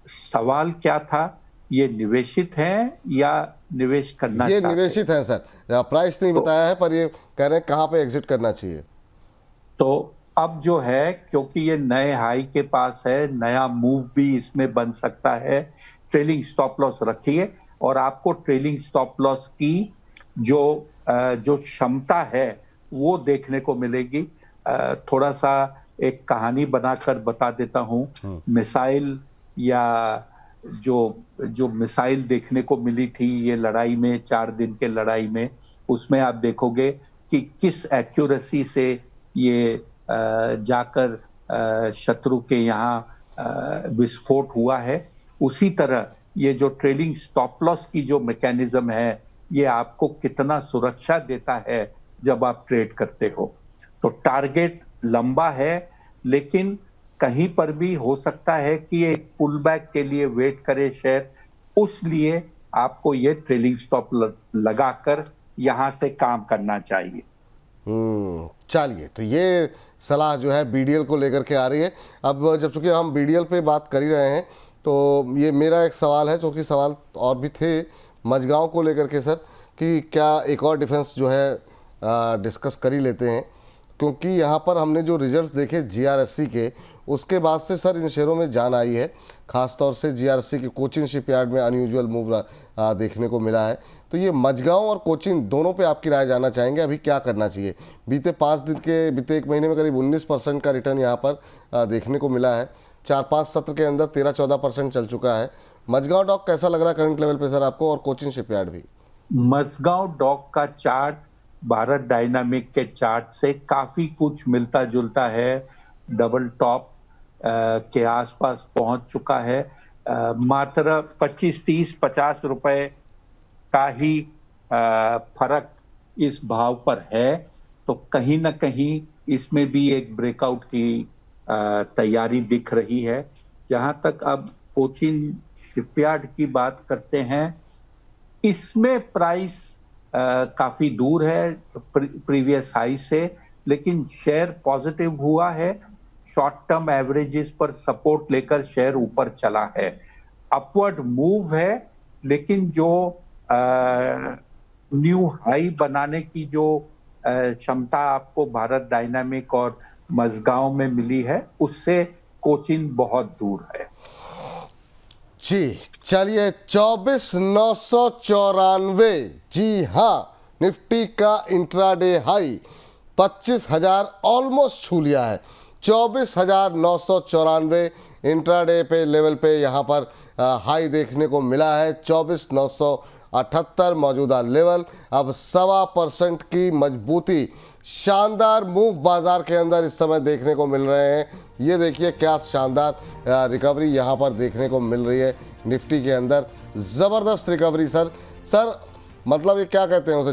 सवाल क्या था, ये निवेशित हैं या निवेश करना? ये निवेशित हैं सर, प्राइस नहीं बताया है, पर ये कह रहे हैं कहाँ पे एग्जिट करना चाहिए। तो अब जो है, क्योंकि ये नए हाई के पास है, नया मूव भी इसमें बन सकता है, ट्रेलिंग स्टॉप लॉस रखिए और आपको ट्रेलिंग स्टॉप लॉस की जो क्षमता है वो देखने को मिलेगी। थोड़ा सा एक कहानी बनाकर बता देता हूँ। मिसाइल या जो मिसाइल देखने को मिली थी ये लड़ाई में, 4 दिन के लड़ाई में, उसमें आप देखोगे कि किस एक्यूरेसी से ये जाकर शत्रु के यहाँ विस्फोट हुआ है। उसी तरह ये जो ट्रेलिंग स्टॉप लॉस की जो मैकेनिज्म है ये आपको कितना सुरक्षा देता है जब आप ट्रेड करते हो। तो टारगेट लंबा है, लेकिन कहीं पर भी हो सकता है कि एक पुल बैक के लिए वेट करे शेयर, उस लिए आपको ये ट्रेलिंग स्टॉप लगाकर यहां से काम करना चाहिए। चलिए, तो ये सलाह जो है बीडीएल को लेकर के आ रही है। अब जब चूंकि हम बीडीएल पे बात कर ही रहे हैं तो ये मेरा एक सवाल है, क्योंकि सवाल और भी थे मझगांव को लेकर के सर, कि क्या एक और डिफेंस जो है डिस्कस कर ही लेते हैं, क्योंकि यहाँ पर हमने जो रिजल्ट्स देखे जीआरएससी के, उसके बाद से सर इन शेयरों में जान आई है। ख़ासतौर से जीआरएससी की कोचिन शिपयार्ड में अनयूजुअल मूव देखने को मिला है। तो ये मझगांव और कोचिन दोनों पे आपकी राय जानना चाहेंगे, अभी क्या करना चाहिए। बीते 1 महीने में करीब 19% का रिटर्न यहाँ पर देखने को मिला है। 4-5 सत्र के अंदर 13-14% चल चुका है। मझगांव डॉक कैसा लग रहा है करंट लेवल पे सर आपको, और कोचिन शिपयार्ड भी? मझगांव डॉक का चार्ट भारत डायनामिक के चार्ट से काफी कुछ मिलता जुलता है। डबल टॉप के आसपास पहुंच चुका है। मात्र 25, 30, 50 रुपए का ही फर्क इस भाव पर है। तो कहीं ना कहीं इसमें भी एक ब्रेकआउट की तैयारी दिख रही है। जहां तक अब कोचिन शिपयार्ड की बात करते हैं, इसमें प्राइस काफी दूर है प्रीवियस हाई से, लेकिन शेयर पॉजिटिव हुआ है। शॉर्ट टर्म एवरेजेस पर सपोर्ट लेकर शेयर ऊपर चला है। अपवर्ड मूव है, लेकिन जो न्यू हाई बनाने की जो क्षमता आपको भारत डायनामिक और मझगांव में मिली है, उससे कोचिन बहुत दूर है। जी चलिए, 24,994, जी हाँ, निफ्टी का इंट्राडे हाई 25,000 ऑलमोस्ट छू लिया है। 24,994 इंट्राडे पे लेवल पे यहाँ पर हाई देखने को मिला है। 24,978 मौजूदा लेवल। अब 1.25% की मजबूती, शानदार मूव बाजार के अंदर इस समय देखने को मिल रहे हैं। ये देखिए क्या शानदार रिकवरी यहाँ पर देखने को मिल रही है निफ्टी के अंदर। ज़बरदस्त रिकवरी सर। मतलब ये क्या कहते हैं उसे,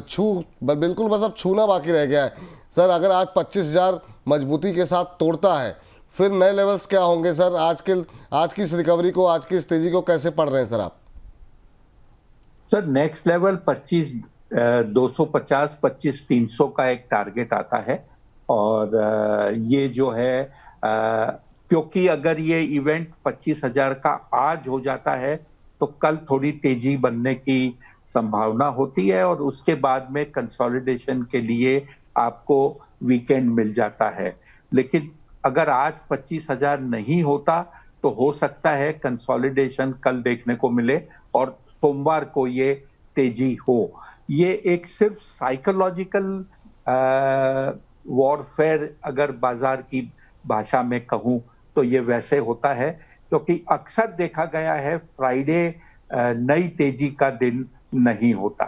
बिल्कुल बस अब छूना बाकी रह गया है सर। अगर आज 25,000 मजबूती के साथ तोड़ता है, फिर नए लेवल्स क्या होंगे सर? आज की इस रिकवरी को, आज की इस तेजी को कैसे पढ़ रहे हैं सर आप? सर नेक्स्ट लेवल 25,250, 25,300 का एक टारगेट आता है। और ये जो है, क्योंकि अगर ये इवेंट 25,000 का आज हो जाता है तो कल थोड़ी तेजी बनने की संभावना होती है, और उसके बाद में कंसोलिडेशन के लिए आपको वीकेंड मिल जाता है। लेकिन अगर आज 25,000 नहीं होता तो हो सकता है कंसोलिडेशन कल देखने को मिले और सोमवार को ये तेजी हो। ये एक सिर्फ साइकोलॉजिकल वॉरफेयर अगर बाजार की भाषा में कहूं तो ये वैसे होता है, क्योंकि अक्सर देखा गया है फ्राइडे नई तेजी का दिन नहीं होता।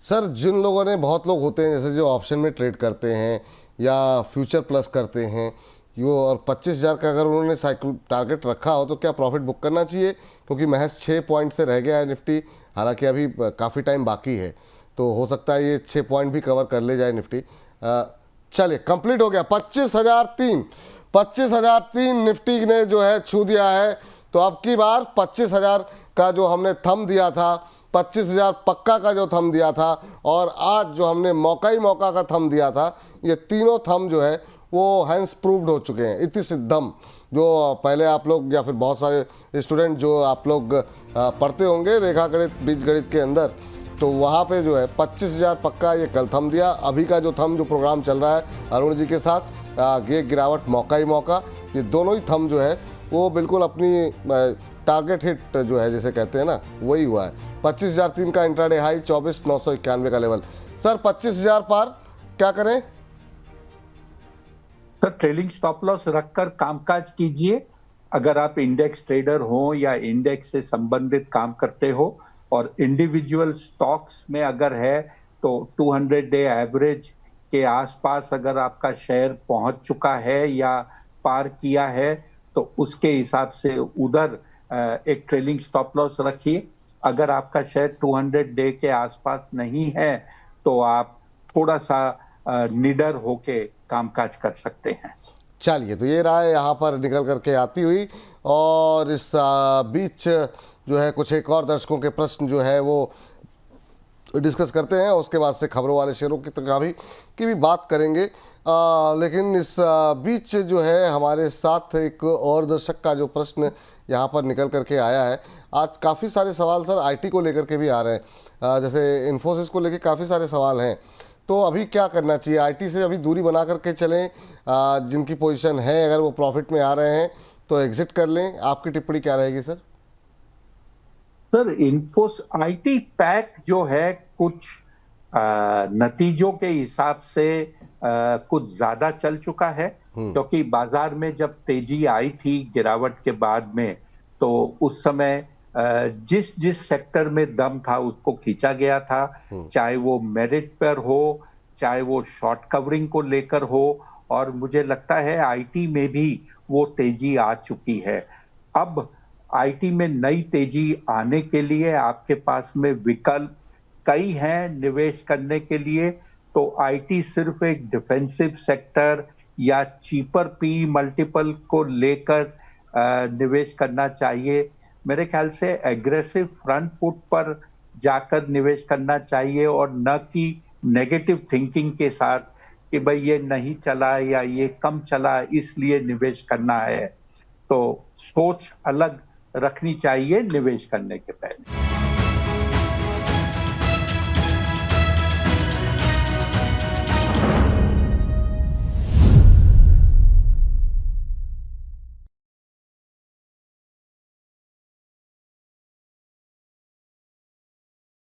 सर जिन लोगों ने, बहुत लोग होते हैं जैसे जो ऑप्शन में ट्रेड करते हैं या फ्यूचर प्लस करते हैं, यो और 25,000 का अगर उन्होंने साइकिल टारगेट रखा हो तो क्या प्रॉफिट बुक करना चाहिए? क्योंकि महज 6 पॉइंट से रह गया है निफ्टी, हालांकि अभी काफ़ी टाइम बाकी है, तो हो सकता है ये 6 पॉइंट भी कवर कर ले जाए निफ्टी। चलिए, कंप्लीट हो गया 25,003 निफ्टी ने जो है छू दिया है। तो अब की बार 25,000 का जो हमने थंब दिया था, 25,000 पक्का का जो थंब दिया था, और आज जो हमने मौका का थंब दिया था, ये तीनों थंब जो है वो हैंस प्रूव्ड हो चुके हैं। इति सिद्धम, जो पहले आप लोग या फिर बहुत सारे स्टूडेंट जो आप लोग पढ़ते होंगे रेखा गणित, बीज गणित के अंदर, तो वहाँ पे जो है 25,000 पक्का ये कल थंब दिया। अभी का जो थंब जो प्रोग्राम चल रहा है अरुण जी के साथ, ये गिरावट मौका ही मौका, ये दोनों ही थंब जो है वो बिल्कुल अपनी टारगेट हिट जो है जिसे कहते हैं ना, वही हुआ है। 25,003 का इंट्राडे हाई, 24,991 का लेवल। सर 25,000 पार क्या करें? सर ट्रेलिंग स्टॉप लॉस रखकर कामकाज कीजिए। अगर आप इंडेक्स ट्रेडर हो या इंडेक्स से संबंधित काम करते हो, और इंडिविजुअल स्टॉक्स में अगर है तो 200 डे एवरेज के आसपास अगर आपका शेयर पहुंच चुका है या पार किया है तो उसके हिसाब से उधर एक ट्रेलिंग स्टॉप लॉस रखिए। अगर आपका शेयर 200 डे के आसपास नहीं है तो आप थोड़ा सा निडर होके कामकाज कर सकते हैं। चलिए, तो ये रहा है यहाँ पर निकल करके आती हुई। और इस बीच जो है कुछ एक और दर्शकों के प्रश्न जो है वो डिस्कस करते हैं, उसके बाद से खबरों वाले शेयरों की भी बात करेंगे। लेकिन इस बीच जो है हमारे साथ एक और दर्शक का जो प्रश्न यहाँ पर निकल करके आया है। आज काफ़ी सारे सवाल सर आईटी को लेकर के भी आ रहे हैं, जैसे इन्फोसिस को लेकर काफ़ी सारे सवाल हैं। तो अभी क्या करना चाहिए? आईटी से अभी दूरी बना करके चलें, जिनकी पोजीशन है अगर वो प्रॉफिट में आ रहे हैं तो एग्जिट कर लें? आपकी टिप्पणी क्या रहेगी sir? Sir infos IT pack जो है कुछ नतीजों के हिसाब से कुछ ज्यादा चल चुका है, क्योंकि बाजार में जब तेजी आई थी गिरावट के बाद में तो उस समय जिस जिस सेक्टर में दम था उसको खींचा गया था, चाहे वो मेरिट पर हो, चाहे वो शॉर्ट कवरिंग को लेकर हो, और मुझे लगता है आईटी में भी वो तेजी आ चुकी है। अब आईटी में नई तेजी आने के लिए आपके पास में विकल्प कई हैं निवेश करने के लिए। तो आईटी सिर्फ एक डिफेंसिव सेक्टर या चीपर पी मल्टीपल को लेकर निवेश करना चाहिए। मेरे ख्याल से एग्रेसिव फ्रंट फुट पर जाकर निवेश करना चाहिए, और न कि नेगेटिव थिंकिंग के साथ कि भाई ये नहीं चला या ये कम चला इसलिए निवेश करना है। तो सोच अलग रखनी चाहिए निवेश करने के पहले।